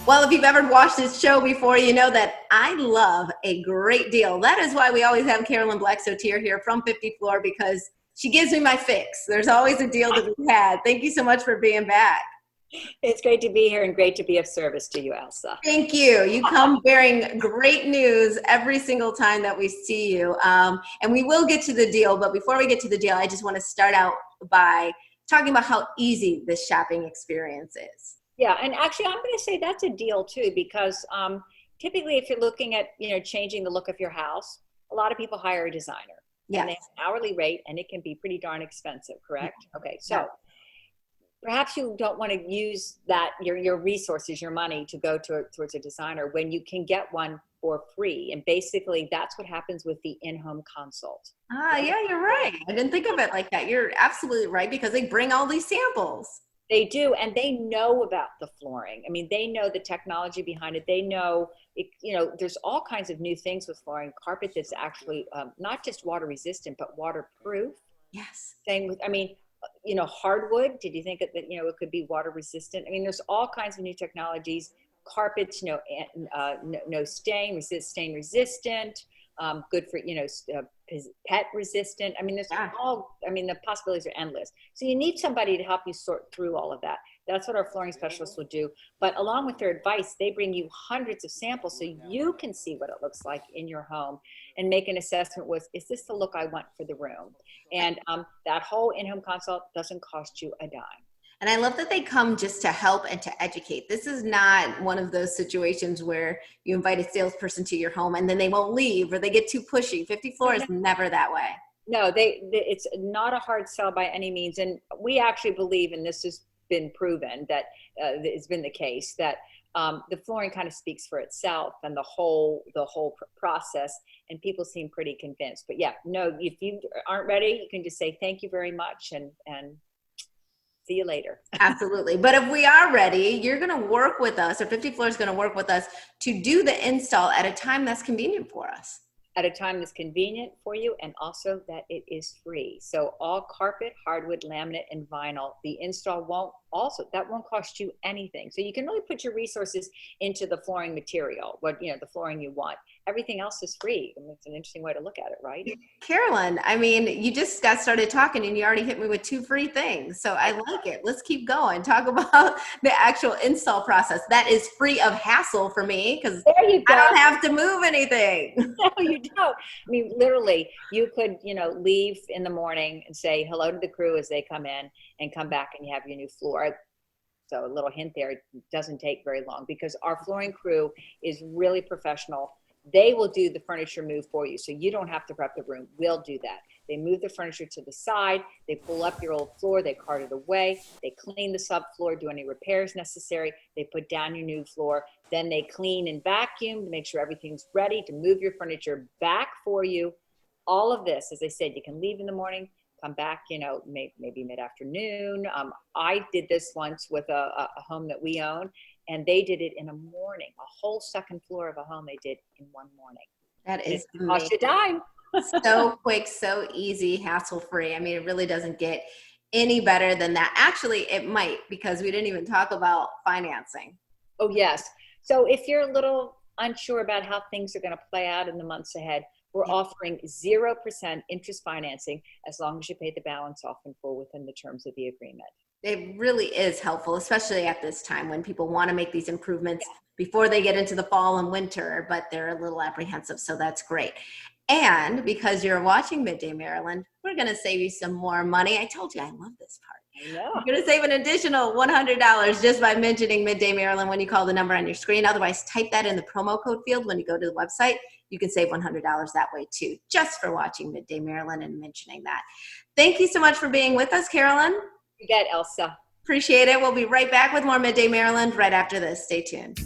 Well, if you've ever watched this show before, you know that I love a great deal. That is why we always have Carolyn Blacksotier here from 50 Floor, because she gives me my fix. There's always a deal to be had. Thank you so much for being back. It's great to be here and great to be of service to you, Elsa. Thank you. You come bearing great news every single time that we see you. And we will get to the deal, but before we get to the deal, I just want to start out by talking about how easy this shopping experience is. Yeah, and actually, I'm going to say that's a deal too, because typically, if you're looking at changing the look of your house, a lot of people hire a designer, and they have an hourly rate, and it can be pretty darn expensive. Correct? Okay, so perhaps you don't want to use that your resources, your money, to go towards a designer when you can get one for free, and basically that's what happens with the InHome Consult. Yeah, you're right. I didn't think of it like that. You're absolutely right, because they bring all these samples. They do, and they know about the flooring. I mean, they know the technology behind it. They know, there's all kinds of new things with flooring. Carpet that's actually not just water resistant, but waterproof. Yes. Same with, hardwood. Did you think that it could be water resistant? I mean, there's all kinds of new technologies. Carpets, no stain, stain resistant. Good for, pet resistant. I mean, the possibilities are endless. So you need somebody to help you sort through all of that. That's what our flooring specialists will do. But along with their advice, they bring you hundreds of samples so you can see what it looks like in your home and make an assessment with, is this the look I want for the room? And that whole in-home consult doesn't cost you a dime. And I love that they come just to help and to educate. This is not one of those situations where you invite a salesperson to your home and then they won't leave or they get too pushy. 50 Floor is never that way. No, it's not a hard sell by any means. And we actually believe, and this has been proven, that it's been the case, that the flooring kind of speaks for itself and the whole process, and people seem pretty convinced. But yeah, no, if you aren't ready, you can just say thank you very much and see you later. Absolutely. But if we are ready, you're going to work with us, or 50 Floor is going to work with us to do the install at a time that's convenient for us. At a time that's convenient for you, and also that it is free. So all carpet, hardwood, laminate, and vinyl, the install won't cost you anything. So you can really put your resources into the flooring material, the flooring you want. Everything else is free. I mean, it's an interesting way to look at it, right? Carolyn, I mean, you just got started talking and you already hit me with 2 free things. So I like it. Let's keep going. Talk about the actual install process. That is free of hassle for me because I don't have to move anything. No, you don't. I mean, literally, you could, leave in the morning and say hello to the crew as they come in and come back and you have your new floor. So a little hint there, it doesn't take very long because our flooring crew is really professional. They will do the furniture move for you. So you don't have to prep the room. We'll do that. They move the furniture to the side. They pull up your old floor. They cart it away. They clean the subfloor, do any repairs necessary. They put down your new floor. Then they clean and vacuum to make sure everything's ready to move your furniture back for you. All of this, as I said, you can leave in the morning, come back, maybe mid-afternoon. I did this once with a home that we own, and they did it in a morning. A whole second floor of a home they did in one morning. That is amazing. Cost you time. So quick, so easy, hassle-free. I mean, it really doesn't get any better than that. Actually, it might, because we didn't even talk about financing. Oh, yes. So if you're a little unsure about how things are going to play out in the months ahead, we're offering 0% interest financing as long as you pay the balance off in full within the terms of the agreement. It really is helpful, especially at this time when people want to make these improvements before they get into the fall and winter, but they're a little apprehensive. So that's great. And because you're watching Midday Maryland, we're going to save you some more money. I told you I love this part. I know. You're going to save an additional $100 just by mentioning Midday Maryland when you call the number on your screen. Otherwise, type that in the promo code field when you go to the website. You can save $100 that way too, just for watching Midday Maryland and mentioning that. Thank you so much for being with us, Carolyn. You bet, Elsa. Appreciate it. We'll be right back with more Midday Maryland right after this. Stay tuned.